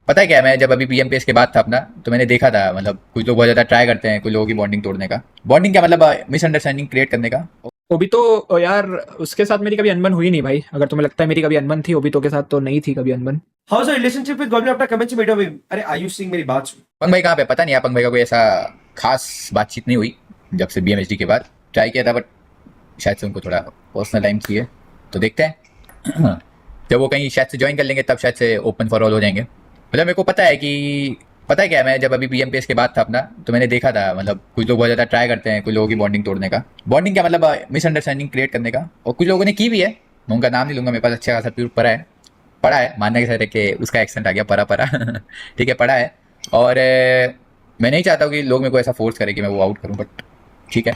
पता है क्या, मैं जब अभी पीएमपीएस के बाद था अपना, तो मैंने देखा था मतलब कुछ लोग बहुत ज़्यादा ट्राई करते हैं कुछ लोगों की बॉन्डिंग तोड़ने का। बॉन्डिंग क्या मतलब, मिसअंडरस्टैंडिंग क्रिएट करने का। ओबितो यार, उसके साथ मेरी कभी अनबन हुई नहीं भाई। अगर तुम्हें लगता है मेरी कभी अनबन थी ओबितो के साथ, तो नहीं थी कभी अनबन। How's the relationship with Goblin after Kamenchi made away? अरे आयुष सिंह मेरी बात सुन। पंग भाई कहाँ पे, पता नहीं यार, पंग भाई का कोई ऐसा खास बातचीत नहीं हुई जब से बीएमएचडी के बाद। ट्राई किया था बट शायद से उनको थोड़ा पर्सनल टाइम चाहिए, तो देखते हैं। जब वो कहीं शायद से ज्वाइन कर लेंगे तब शायद से ओपन फॉर ऑल हो जाएंगे। मतलब मेरे को पता है कि, पता है क्या, मैं जब अभी पीएमपीएस के बाद था अपना, तो मैंने देखा था मतलब कुछ लोग बहुत ज़्यादा ट्राई करते हैं कुछ लोगों की बॉन्डिंग तोड़ने का। बॉन्डिंग क्या मतलब, मिसअंडरस्टैंडिंग क्रिएट करने का। और कुछ लोगों ने की भी है, मैं उनका नाम नहीं लूंगा, मेरे पास अच्छा खासा प्रूफ पड़ा है मानने के साथ कि उसका एक्सेंट आ गया परा परा। ठीक है, पड़ा है। और मैं नहीं चाहता हूँ कि लोग मेरे को ऐसा फोर्स करें कि मैं वो आउट करूँ, बट ठीक है।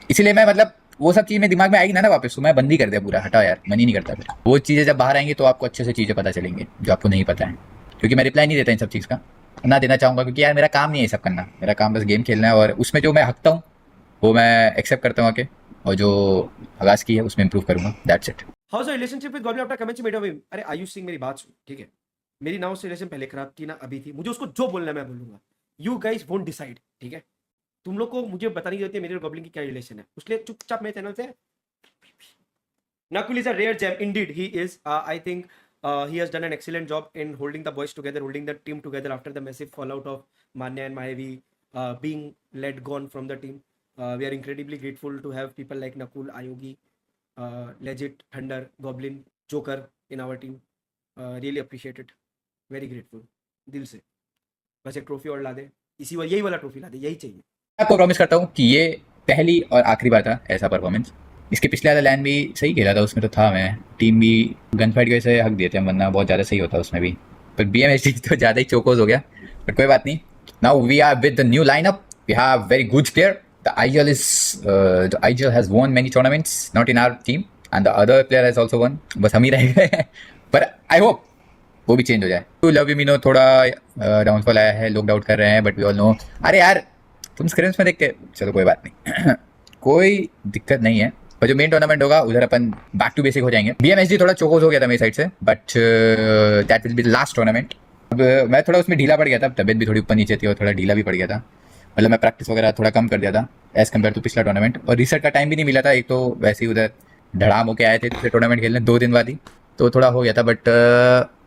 इसीलिए मैं मतलब वो सब चीज़ मेरे दिमाग में आएगी ना वापस, तो मैं बंद ही कर दिया पूरा, हटाओ यार, मन ही नहीं करता फिर। वो चीज़ें जब बाहर आएंगी तो आपको अच्छे से चीज़ें पता चलेंगी जो आपको नहीं पता है। क्योंकि मैं रिप्लाई नहीं देता इन सब चीज़ का, ना देना चाहूँगा, क्योंकि यार मेरा काम नहीं है ये सब करना। मेरा काम बस गेम खेलना है, और उसमें जो मैं हकता हूँ वो मैं एक्सेप्ट करता हूँ आके, और जो हगास की है उसमें इंप्रूव करूँगा। That's it. How's the relationship with Goblin after Kamenchi made away? अरे आयुष सिंह मेरी बात सुन, ठीक है। मेरी ना उससे रिलेशन पहले खराब थी ना अभी थी। मुझे उसको जो बोलना है मैं बोलूंगा। यू गाइस वोंट डिसाइड, ठीक है। तुम लोग को मुझे बतानी जरूरत है मेरे और गॉब्लिन की क्या रिलेशन है, उसके लिए चुपचाप मेरे चैनल से। Nakul is a rare gem indeed. He is. I think he has done an excellent job in holding the boys together, holding the team together after the massive fallout of Manya and Mayavi being let gone from the team. We are incredibly grateful to have people like Nakul, Ayogi, Legit, Thunder, Goblin, Joker in our team. Really appreciate it. Very grateful. दिल से। बस एक trophy और ला दे, यही वाला trophy ला दे, यही चाहिए। आपको प्रॉमिस करता हूँ कि ये पहली और आखिरी बार था ऐसा परफॉर्मेंस। इसके पिछले वाला लैंड भी सही खेला था, उसमें तो था मैं, टीम भी गन फाइट की वजह से हक दिए थे, वरना बहुत ज़्यादा सही होता उसमें भी। पर बीएमएचडी तो ज़्यादा ही चोकोस हो गया, बट कोई बात नहीं। Now we are with the new lineup, we have very good player. The IGL has won many tournaments, not in our team, and the other player has also won. बस हम ही रह गए। पर आई होप वो भी change हो जाए। To love you मीनो थोड़ा डाउनफॉल आया है, लोग डाउट कर रहे हैं, बट वी ऑल नो। अरे यार तुम स्क्रीन्स में देख के, चलो कोई बात नहीं। कोई दिक्कत नहीं है, पर जो मेन टूर्नामेंट होगा उधर अपन बैक टू बेसिक हो जाएंगे। बीएमएचडी थोड़ा चोकोस हो गया था मेरी साइड से, but that will be the last tournament. अब मैं थोड़ा उसमें ढीला पड़ गया था, तबियत भी थोड़ी ऊपर नीचे थी और थोड़ा ढीला भी पड़ गया था। मतलब मैं प्रैक्टिस वगैरह थोड़ा कम कर दिया था एज कम्पेयर टू पिछला टूर्नामेंट, और रिसर्ट का टाइम भी नहीं मिला था। एक तो वैसे ही उधर धड़ाम होके आए थे दूसरे टूर्नामेंट खेलने 2 दिन बाद ही, तो थोड़ा हो गया था। बट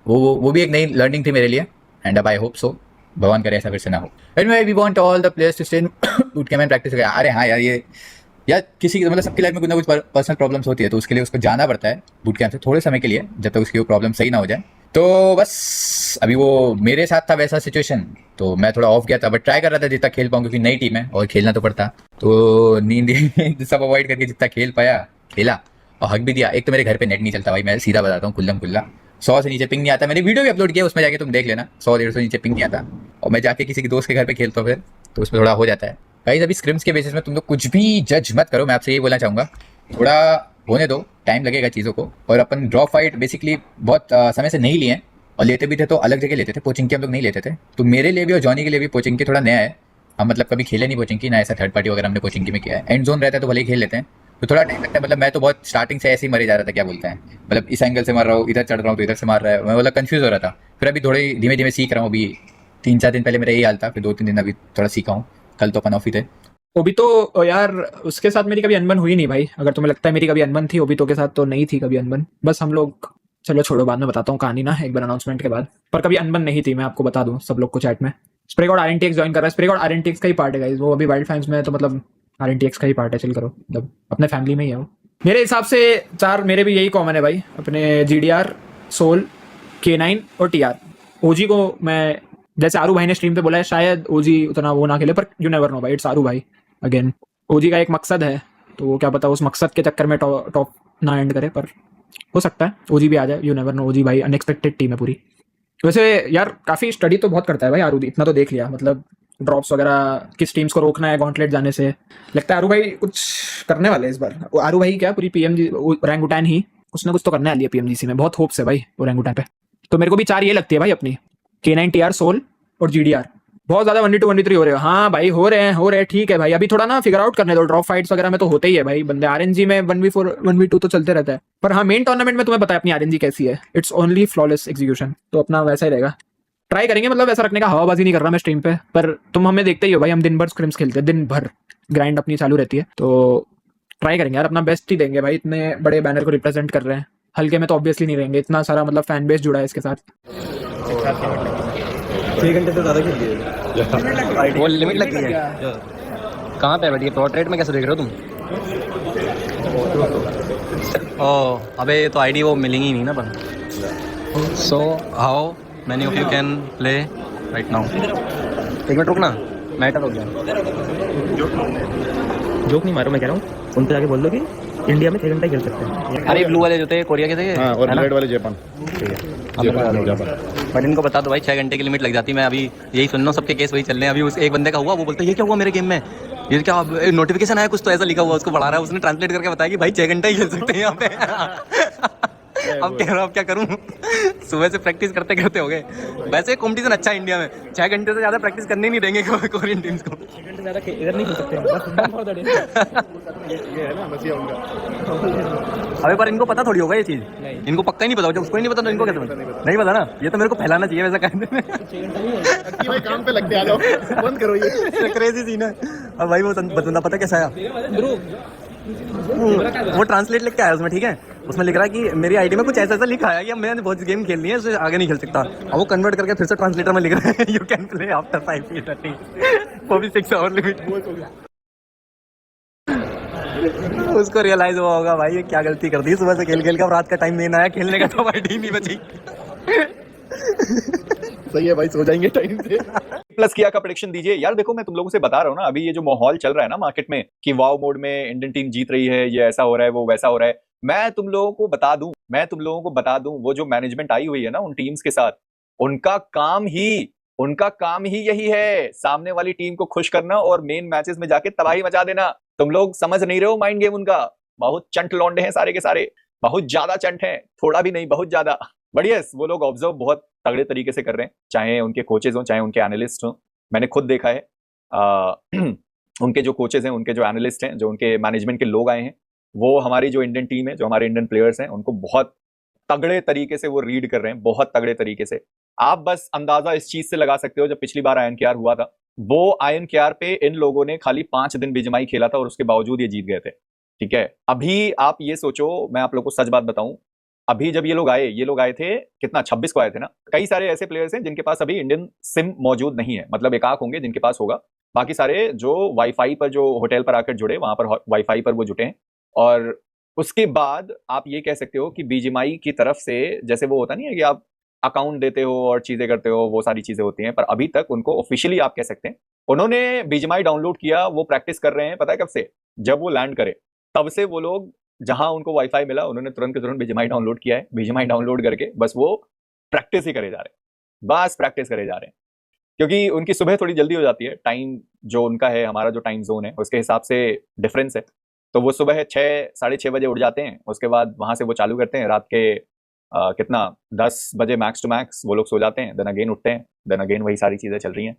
वो भी एक नई लर्निंग थी मेरे लिए, एंड अब आई होप सो भगवान करे ऐसा फिर से ना हो। And we want all the players to stay in boot camp and practice. अरे हाँ यार, ये यार किसी की मतलब सबकी लाइफ में कुछ ना कुछ पर्सनल प्रॉब्लम्स होती है, तो उसके लिए उसको जाना पड़ता है बूट कैंप से थोड़े समय के लिए, जब तक उसकी वो प्रॉब्लम सही ना हो जाए। तो बस अभी वो मेरे साथ था वैसा सिचुएशन, तो मैं थोड़ा ऑफ गया था, बट ट्राई कर रहा था जितना खेल पाऊँ, क्योंकि नई टीम है और खेलना तो पड़ता। तो नींद सब अवॉइड करके जितना खेल पाया खेला, और हक भी दिया। एक तो मेरे घर पे नेट नहीं चलता भाई, मैं सीधा बताता हूँ खुल्लम खुल्ला, 100 से नीचे पिंग नहीं आता। मैंने वीडियो भी अपलोड किया, उसमें जाके तुम देख लेना, 100-150 नीचे पिंग नहीं आता। और मैं जाके किसी के दोस्त के घर पे खेलता हूँ फिर, तो उसमें थोड़ा हो जाता है। गाइस अभी स्क्रिम्स के बेसिस में तुम लोग कुछ भी जज मत करो, मैं आपसे ये बोलना चाहूँगा, थोड़ा होने दो, टाइम लगेगा चीज़ों को। और अपन ड्रॉप फाइट बेसिकली बहुत समय से नहीं लिए हैं, और लेते भी थे तो अलग जगह लेते थे, पोचिंग के हम लोग नहीं लेते थे। तो मेरे लिए भी और जॉनी के लिए भी पोचिंग के थोड़ा नया है। हम मतलब कभी खेले नहीं पोचिंग की, ना ऐसा थर्ड पार्टी वगैरह हमने पोचिंग की में किया है। एंड जोन रहता है तो भले ही खेल लेते हैं, तो थोड़ा टाइम लगता है। मतलब मैं तो बहुत स्टार्टिंग से ऐसे ही मरे जा रहा था, क्या बोलते हैं, मतलब इस एंगल से मार रहा हूँ, इधर चढ़ रहा हूँ तो इधर से मार रहा है, मैं मतलब कंफ्यूज हो रहा था। फिर अभी थोड़े धीमे धीमे सीख रहा हूँ। अभी 3-4 दिन पहले मेरा यही हाल था, फिर 2-3 दिन अभी थोड़ा सीखा हूँ। कल तो अपन ऑफ ही थे। ओबितो यार, उसके साथ मेरी कभी अनबन हुई नहीं भाई। अगर तुम्हें लगता है मेरी कभी अनबन थी ओबितो के साथ, तो नहीं थी कभी अनबन। बस हम लोग, चलो छोड़ो, बाद में बताता हूँ कहानी ना, एक बार अनाउंसमेंट के बाद। पर कभी अनबन नहीं थी, मैं आपको बता दूं सब लोग को चैट में। स्प्रे गॉड आरएनटीएक्स ज्वाइन कर रहा है। स्प्रे गॉड आरएनटीएक्स का ही पार्ट है गाइस, वो अभी वाइल्ड फैंस में है, तो मतलब आरएनटीएक्स का ही पार्ट है। चिल करो, मतलब अपने फैमिली में ही है वो। मेरे हिसाब से 4 मेरे भी यही कॉमन है भाई, अपने जीडीआर, सोल, K9 और टीआर। ओजी को मैं, जैसे आरू भाई ने स्ट्रीम पे बोला है, शायद ओजी उतना वो ना खेले, पर यू नेवर नो भाई, इट्स आरू भाई। अगेन ओजी का एक मकसद है, तो वो क्या पता उस मकसद के चक्कर में टॉप ना एंड करे, पर हो सकता है ओजी भी आ जाए, यू नेवर नो। ओजी भाई अनएक्सपेक्टेड टीम है पूरी। वैसे यार काफ़ी स्टडी तो बहुत करता है भाई आरू, इतना तो देख लिया। मतलब ड्रॉप्स वगैरह, किस टीम्स को रोकना है गॉन्टलेट जाने से। लगता है आरू भाई कुछ करने वाले हैं इस बार। आरू भाई क्या, पूरी पीएमजी ओरंगुटैन ही कुछ ना कुछ तो करने वाली है पीएमजीसी में। बहुत होप्स है भाई ओरंगुटैन पे। तो मेरे को भी 4 ये लगती है भाई अपनी, K9 टीआर, सोल और जीडीआर। बहुत ज्यादा 1v2 1v3 हो रहे हो। हाँ भाई हो रहे हैं, ठीक है भाई। अभी थोड़ा ना फिगर आउट करने दो। ड्रॉप फाइट्स वगैरह में तो होते ही है भाई बंदे, आरएनजी में 1v4 1v2 तो चलते रहता है। पर हाँ, मेन टूर्नामेंट में तुम्हें पता है अपनी आरएनजी कैसी है, इट्स ओनली फ्लॉलेस एग्जीक्यूशन, तो अपना वैसा ही रहेगा। ट्राई करेंगे, मतलब ऐसा रखने का हवाबाजी नहीं कर रहा मैं स्ट्रीम पे, पर तुम हमें देखते ही हो भाई, हम दिन भर स्क्रिम्स खेलते हैं, दिन भर ग्राइंड अपनी चालू रहती है, तो ट्राई करेंगे यार, अपना बेस्ट ही देंगे भाई, इतने बड़े बैनर को रिप्रेजेंट कर रहे हैं, हल्के में तो ऑब्वियसली नहीं रहेंगे, इतना सारा मतलब फैन बेस जुड़ा है इसके साथ। 6 घंटे से ज़्यादा खेल लिए। वो लिमिट लगती है। कहाँ पे बैठी है? पोर्ट्रेट में कैसे देख रहे हो तुम? ओह अबे ये तो आईडी वो मिलेंगी नहीं ना पर। So how many of you can play right now? एक मिनट रुकना, मैटर हो गया। जोक नहीं मारो, मैं कह रहा हूँ उन पे जाके बोल दो कि इंडिया में 6 घंटा खेल सकते हैं। अरे ब्लू वाले जो थे कोरिया के थे, हाँ, और है ना? रेड वाले जापान। ठीक है, बट इनको बता दो भाई 6 घंटे की लिमिट लग जाती है। मैं अभी यही सुन रहा हूँ, सबके केस वही चल रहे हैं। अभी उस एक बंदे का हुआ, वो बोलता है ये क्या हुआ मेरे गेम में, ये क्या नोटिफिकेशन आया कुछ तो ऐसा लिखा हुआ, उसको बढ़ा रहा है, उसने ट्रांसलेट करके बताया कि भाई 6 घंटा ही खेल सकते हैं यहाँ पे। अब कह रहा हूँ अब क्या करूँ, सुबह से प्रैक्टिस करते करते हो गए। वैसे कंपटीशन अच्छा है इंडिया में, 6 घंटे से ज़्यादा प्रैक्टिस करने नहीं देंगे कोरियन टीम्स को। 6 घंटे ज़्यादा इधर नहीं खेल सकते हैं, बस done for the day। ये है ना मसीहा उनका। अबे पर इनको पता थोड़ी होगा ये चीज़, इनको पक्का ही नहीं पता होगा, उसको ही नहीं पता तो इनको कैसे पता? नहीं पता ना, ये तो मेरे को फैलाना चाहिए वैसा कहने में। कि भाई काम पे लगते आ जाओ, बंद करो ये। क्रेजी सीन है। अब भाई वो बंदा पता कैसा आया, वो ट्रांसलेट लिख के आया उसमें, ठीक है, उसमें लिख रहा है कि मेरी आईडी में कुछ ऐसा ऐसा लिखा है कि अब मैंने बहुत गेम खेल ली है, इससे आगे नहीं खेल सकता। अब वो कन्वर्ट करके फिर से ट्रांसलेटर में लिख रहा है यू कैन प्ले आफ्टर 5:30, वो भी 6 आवर लिमिट। उसको रियलाइज हुआ होगा भाई ये क्या गलती कर दी, सुबह से खेल खेल का रात का टाइम नहीं आया खेलने का, तो भाई टीम नहीं बची। सही है भाई, सो जाएंगे टाइम से। प्लस किया का प्रेडिक्शन दीजिए यार। देखो मैं तुम लोगों से बता रहा हूँ ना, अभी ये जो माहौल चल रहा है ना मार्केट में कि वाव मोड में इंडियन टीम जीत रही है, ये ऐसा हो रहा है वो वैसा हो रहा है, मैं तुम लोगों को बता दूं वो जो मैनेजमेंट आई हुई है ना उन टीम्स के साथ, उनका काम ही यही है, सामने वाली टीम को खुश करना और मेन मैचेस में जाके तबाही मचा देना। तुम लोग समझ नहीं रहे हो माइंड गेम उनका। बहुत चंट लौंडे हैं सारे के सारे, बहुत ज्यादा चंट हैं, थोड़ा भी नहीं बहुत ज्यादा। बढ़िया, वो लोग ऑब्जर्व बहुत तगड़े तरीके से कर रहे हैं, चाहे उनके कोचेज हों चाहे उनके एनालिस्ट हों। मैंने खुद देखा है उनके जो कोचेज हैं, उनके जो एनालिस्ट हैं, जो उनके मैनेजमेंट के लोग आए हैं, वो हमारी जो इंडियन टीम है, जो हमारे इंडियन प्लेयर्स हैं, उनको बहुत तगड़े तरीके से वो रीड कर रहे हैं, बहुत तगड़े तरीके से। आप बस अंदाजा इस चीज से लगा सकते हो, जब पिछली बार आयन केआर हुआ था, वो आयन केआर पे इन लोगों ने खाली 5 दिन बीजीएमआई खेला था और उसके बावजूद ये जीत गए थे। ठीक है, अभी आप ये सोचो, मैं आप लोग को सच बात बताऊं, अभी जब ये लोग आए थे कितना, 26 को आए थे ना। कई सारे ऐसे प्लेयर्स हैं जिनके पास अभी इंडियन सिम मौजूद नहीं है, मतलब एकाक होंगे जिनके पास होगा, बाकी सारे जो वाईफाई पर, जो होटल पर आकर जुड़े, वहां पर वाईफाई पर वो जुटे हैं। और उसके बाद आप ये कह सकते हो कि बीजीएमआई की तरफ से, जैसे वो होता नहीं है कि आप अकाउंट देते हो और चीजें करते हो, वो सारी चीजें होती हैं, पर अभी तक उनको ऑफिशियली आप कह सकते हैं उन्होंने बीजीएमआई डाउनलोड किया, वो प्रैक्टिस कर रहे हैं। पता है कब से? जब वो लैंड करे तब से वो लोग, जहां उनको वाईफाई मिला उन्होंने तुरंत के तुरंत बीजीएमआई डाउनलोड किया है। बीजीएमआई डाउनलोड करके बस वो प्रैक्टिस ही करे जा रहे हैं, बस प्रैक्टिस करे जा रहे हैं, क्योंकि उनकी सुबह थोड़ी जल्दी हो जाती है। टाइम जो उनका है, हमारा जो टाइम जोन है उसके हिसाब से डिफरेंस है, तो वो सुबह 6 साढ़े 6 बजे उठ जाते हैं। उसके बाद वहां से वो चालू करते हैं, रात के कितना 10 बजे मैक्स टू मैक्स वो लोग सो जाते हैं, देन अगेन उठते हैं, देन अगेन वही सारी चीजें चल रही हैं।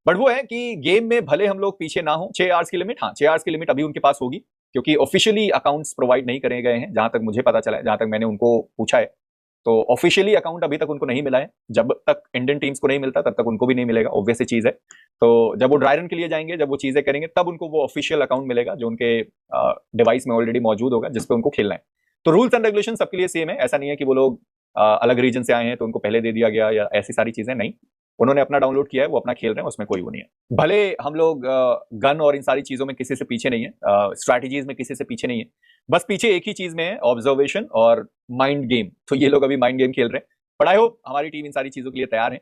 बट वो है कि गेम में भले हम लोग पीछे ना हो, 6 आवर्स की लिमिट, हाँ 6 आवर्स की लिमिट अभी उनके पास होगी, क्योंकि ऑफिशियली अकाउंट्स प्रोवाइड नहीं करे गए हैं, जहां तक मुझे पता चला है, जहां तक मैंने उनको पूछा है, तो ऑफिशियली अकाउंट अभी तक उनको नहीं मिला है। जब तक इंडियन टीम्स को नहीं मिलता तब तक उनको भी नहीं मिलेगा, ऑब्वियस सी चीज है। तो जब वो ड्राई रन के लिए जाएंगे, जब वो चीजें करेंगे, तब उनको वो ऑफिशियल अकाउंट मिलेगा जो उनके डिवाइस में ऑलरेडी मौजूद होगा, जिसपे उनको खेलना है। तो रूल्स एंड रेगुलेशन सबके लिए सेम है, ऐसा नहीं है कि वो लोग अलग रीजन से आए हैं तो उनको पहले दे दिया गया या ऐसी सारी चीजें, नहीं। उन्होंने अपना डाउनलोड किया है, वो अपना खेल रहे हैं, उसमें कोई वो नहीं है। भले हम लोग गन और इन सारी चीजों में किसी से पीछे नहीं है, स्ट्रैटेजीज में किसी से पीछे नहीं है, बस पीछे एक ही चीज में है, ऑब्जर्वेशन और माइंड गेम। तो ये लोग अभी माइंड गेम खेल रहे हैं, बट आई होप हमारी टीम इन सारी चीजों के लिए तैयार है।